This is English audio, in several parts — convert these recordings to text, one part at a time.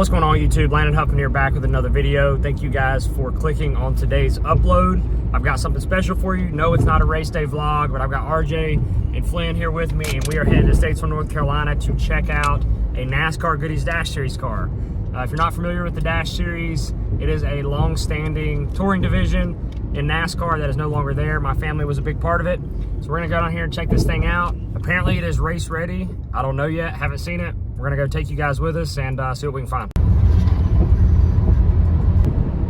What's going on YouTube? Landon Huffman here, back with another video. Thank you guys for clicking on today's upload. I've got something special for you. No, it's not a race day vlog, but I've got RJ and Flynn here with me, and we are headed to Statesville, North Carolina to check out a NASCAR Goodies Dash Series car. If you're not familiar with the Dash Series, it is a long-standing touring division in NASCAR that is no longer there. My family was a big part of it. So we're gonna go down here and check this thing out. Apparently it is race ready. I don't know yet, haven't seen it. We're gonna go take you guys with us and see what we can find.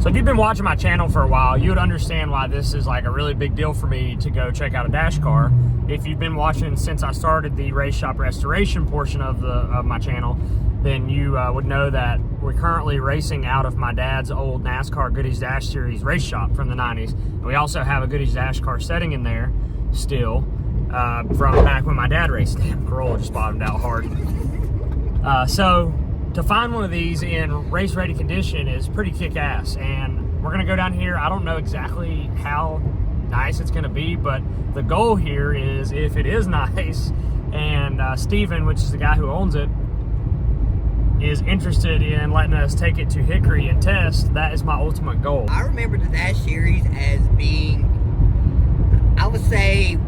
So if you've been watching my channel for a while, you would understand why this is like a really big deal for me to go check out a dash car. If you've been watching since I started the race shop restoration portion of my channel, then you would know that we're currently racing out of my dad's old NASCAR Goodies Dash Series race shop from the 90s. And we also have a Goodies Dash car setting in there still from back when my dad raced. Damn, Corolla just bottomed out hard. So to find one of these in race ready condition is pretty kick-ass, and we're gonna go down here. I don't know exactly how nice it's gonna be, but the goal here is, if it is nice and Steven, which is the guy who owns it, is interested in letting us take it to Hickory and test, that is my ultimate goal. I remember the Dash Series as being, I would say,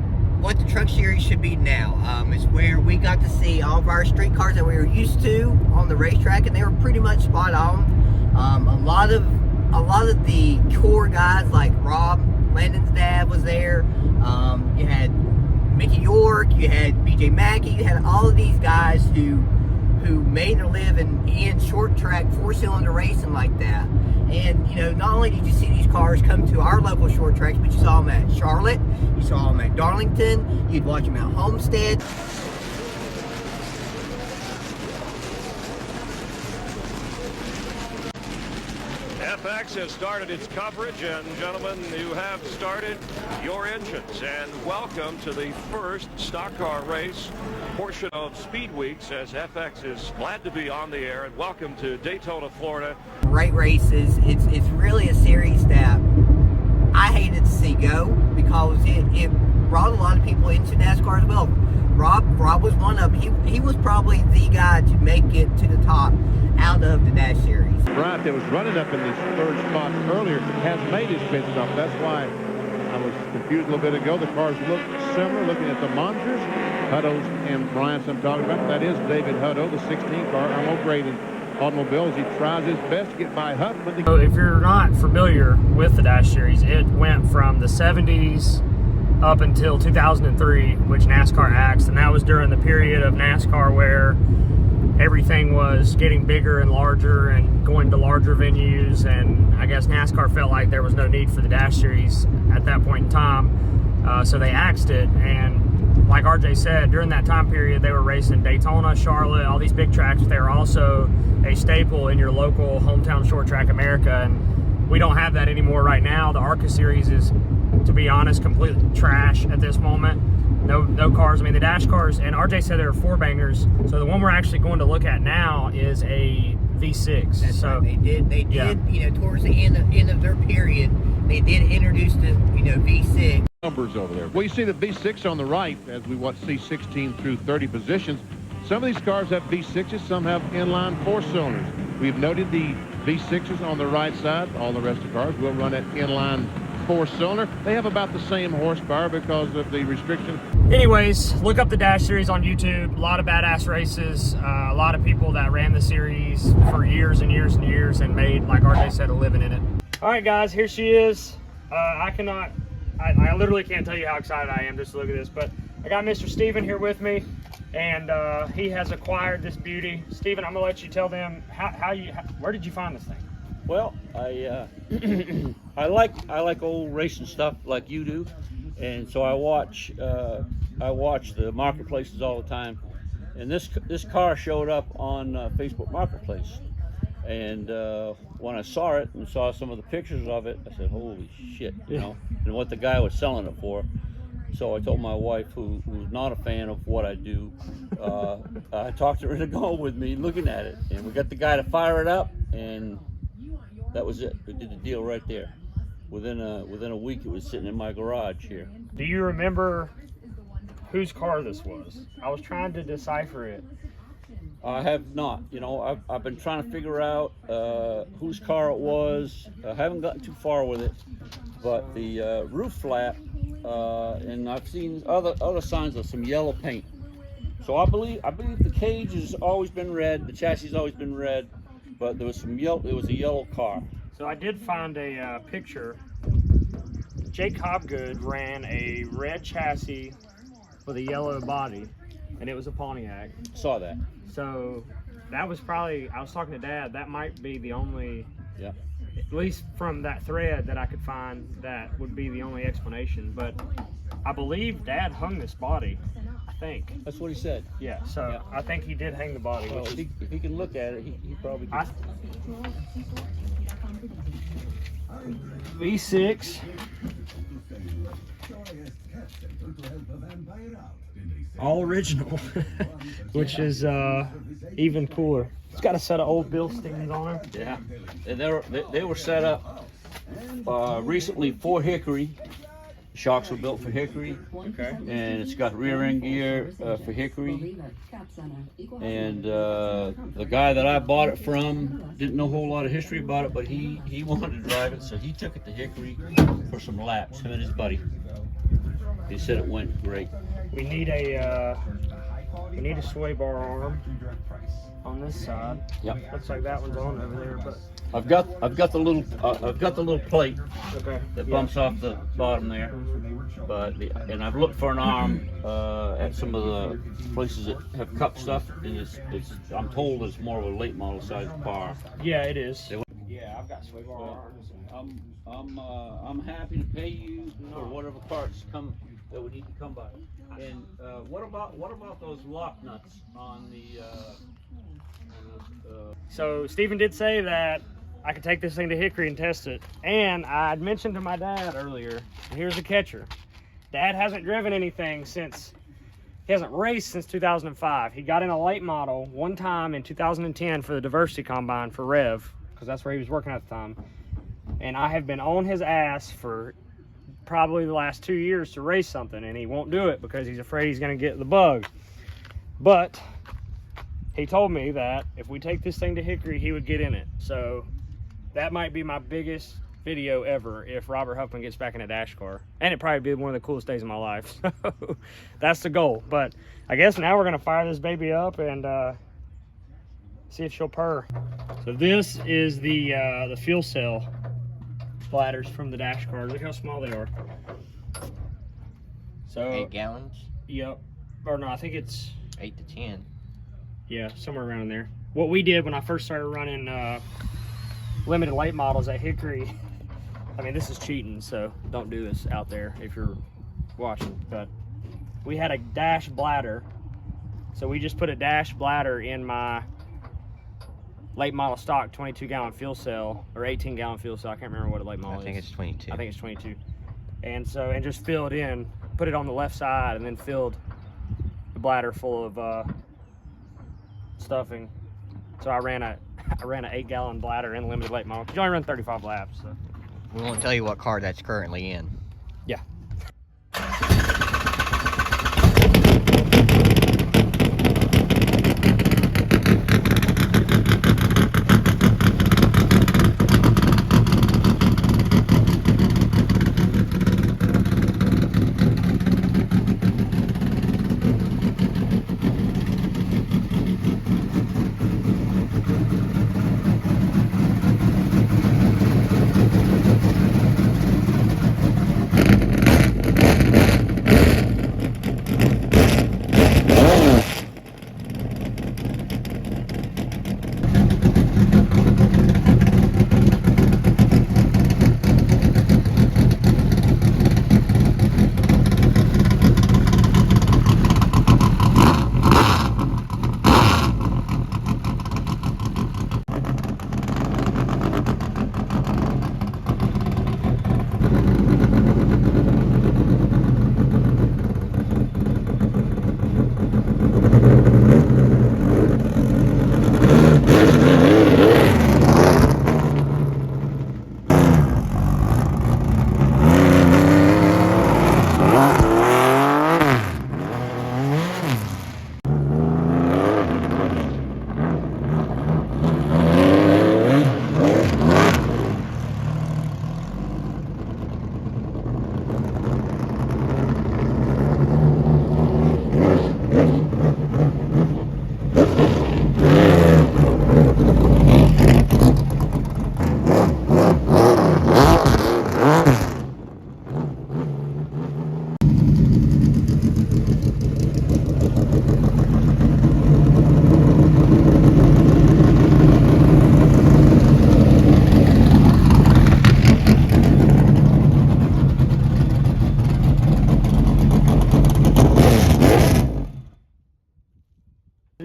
what the Truck Series should be now. It's where we got to see all of our street cars that we were used to on the racetrack, and they were pretty much spot on. A lot of the tour guys, like Rob, Landon's dad, was there. You had Mickey York, you had BJ Mackey, you had all of these guys who made a living in short track 4-cylinder racing like that. And you know, not only did you see these cars come to our local short tracks, but you saw them at Charlotte, you saw them at Darlington, you'd watch them at Homestead. FX has started its coverage, and gentlemen, you have started your engines, and welcome to the first stock car race portion of Speed Weeks, as FX is glad to be on the air, and welcome to Daytona, Florida. Great races. It's really a series that I hated to see go, because it brought a lot of people into NASCAR as well. Rob was one of them. He was probably the guy to make it to the top out of the Dash Series. Bryant, that was running up in this third spot earlier, has made his pit stop. That's why I was confused a little bit ago. The cars look similar, looking at the monitors. Hutto's and Bryant's I'm talking about. That is David Hutto, the 16 car, Arnold Braden automobiles. He tries his best to get by Huffman. So if you're not familiar with the Dash Series, it went from the 70s up until 2003, which NASCAR axed, and that was during the period of NASCAR where everything was getting bigger and larger and going to larger venues, and I guess NASCAR felt like there was no need for the Dash Series at that point in time, so they axed it. And like RJ said, during that time period they were racing Daytona, Charlotte, all these big tracks, but they were also a staple in your local hometown short track America, and we don't have that anymore right now. The ARCA Series is, to be honest, completely trash at this moment. No cars. I mean, the dash cars, and RJ said there are 4 bangers. So the one we're actually going to look at now is a V6. That's so right. They did, yeah. You know, towards the end of their period, they did introduce the, you know, V6. Numbers over there. Well, you see the V6 on the right as we see 16 through 30 positions. Some of these cars have V6s, some have inline 4-cylinders. We've noted the V6s on the right side. All the rest of the cars will run at inline 4-cylinder. They have about the same horsepower because of the restriction. Anyways, look up the Dash Series on YouTube. A lot of badass races. A lot of people that ran the series for years and years and years and made, like RJ said, a living in it. All right, guys, here she is. I literally can't tell you how excited I am just to look at this, but I got Mr. Steven here with me, and he has acquired this beauty. Steven, I'm gonna let you tell them where did you find this thing? Well, I like old racing stuff like you do, and so I watch the marketplaces all the time, and this car showed up on Facebook Marketplace, and when I saw it and saw some of the pictures of it, I said, holy shit, you know, and what the guy was selling it for. So I told my wife, who's not a fan of what I do, I talked her into going with me looking at it, and we got the guy to fire it up, and that was it. We did the deal right there. Within a week, it was sitting in my garage here. Do you remember whose car this was? I was trying to decipher it, I have not. You know, I've been trying to figure out whose car it was. I haven't gotten too far with it, but the roof flap, and I've seen other signs of some yellow paint. So I believe the cage has always been red, the chassis has always been red, but there was some yellow. It was a yellow car. So I did find a picture. Jake Hobgood ran a red chassis with a yellow body, and it was a Pontiac. Saw that. So that was probably, I was talking to Dad, that might be the only, Yeah. at least from that thread that I could find, that would be the only explanation. But I believe Dad hung this body, I think. That's what he said. Yeah, so Yeah. I think he did hang the body. Well, Which if he can look at it, he probably did. V6. All original, which is even cooler. It's got a set of old Bilsteins on it. Yeah, and they were set up recently for Hickory. Shocks were built for Hickory. Okay. And it's got rear end gear for Hickory. And the guy that I bought it from didn't know a whole lot of history about it, but he wanted to drive it, so he took it to Hickory for some laps, him and his buddy. He said it went great. We need a sway bar arm on this side. Yep. Looks like that one's on over there, but I've got the little plate okay. that bumps off the bottom there, but and I've looked for an arm at some of the places that have cup stuff, and it's I'm told it's more of a late model size car. Yeah, it is. Yeah, I've got sway bar arms. I'm happy to pay you for whatever parts that we need to come by. And what about those lock nuts on the? So Stephen did say that I could take this thing to Hickory and test it. And I'd mentioned to my dad earlier, and here's the catcher. Dad hasn't driven anything he hasn't raced since 2005. He got in a late model one time in 2010 for the Diversity Combine for Rev, because that's where he was working at the time. And I have been on his ass for probably the last 2 years to race something, and he won't do it because he's afraid he's gonna get the bug. But he told me that if we take this thing to Hickory, he would get in it. So that might be my biggest video ever if Robert Huffman gets back in a dash car. And it'd probably be one of the coolest days of my life. So that's the goal. But I guess now we're gonna fire this baby up and see if she'll purr. So this is the fuel cell bladders from the dash cars. Look how small they are. So 8 gallons? Yep. Or no, I think it's 8 to 10. Yeah, somewhere around there. What we did when I first started running limited late models at Hickory, I mean, this is cheating, so don't do this out there if you're watching, but we had a dash bladder. So we just put a dash bladder in my late model stock 22 gallon fuel cell, or 18 gallon fuel cell. I can't remember what a late model is. I think it's 22. I think it's 22. And so, and just filled in, put it on the left side, and then filled the bladder full of stuffing. So I ran an 8 gallon bladder in limited late model. You only run 35 laps. So. We won't tell you what car that's currently in. Yeah.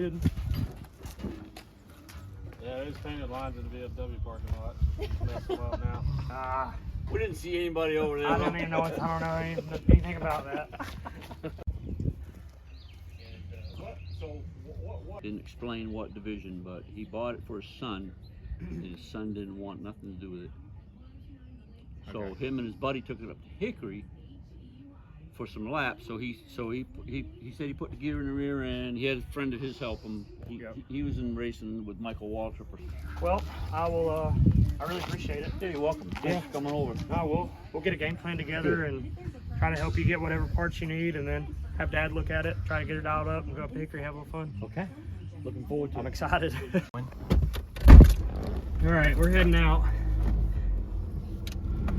hidden. Yeah, there's painted lines in the VFW parking lot. Messing well now. We didn't see anybody over there. I don't even know what, I don't know anything about that. Didn't explain what division, but he bought it for his son, and his son didn't want nothing to do with it. So him and his buddy took it up to Hickory for some laps. So he said he put the gear in the rear end. He had a friend of his help him. He was in racing with Michael Walter. Well, I will. I really appreciate it. Yeah, you're welcome. Thanks for coming over. No, we'll get a game plan together and try to help you get whatever parts you need, and then have Dad look at it, try to get it dialed up, and go up to Hickory, have a little fun. Okay. Looking forward to it. I'm excited. All right, we're heading out.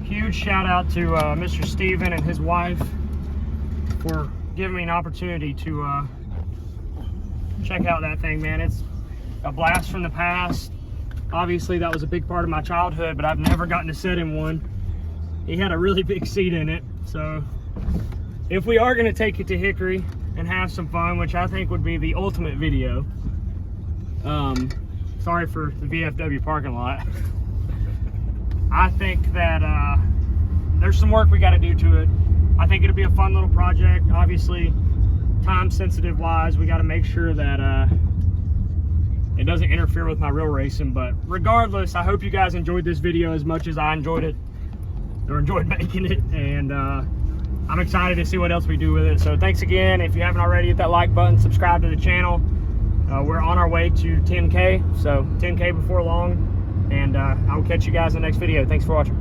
Huge shout out to Mr. Steven and his wife for giving me an opportunity to check out that thing, man. It's a blast from the past. Obviously, that was a big part of my childhood, but I've never gotten to sit in one. He had a really big seat in it, so if we are going to take it to Hickory and have some fun, which I think would be the ultimate video, sorry for the VFW parking lot. I think that there's some work we got to do to it. I think it'll be a fun little project. Obviously, time sensitive wise, we got to make sure that it doesn't interfere with my real racing. But regardless, I hope you guys enjoyed this video as much as I enjoyed it, or enjoyed making it. And I'm excited to see what else we do with it. So thanks again. If you haven't already, hit that like button, subscribe to the channel. We're on our way to 10K, so 10K before long. And I will catch you guys in the next video. Thanks for watching.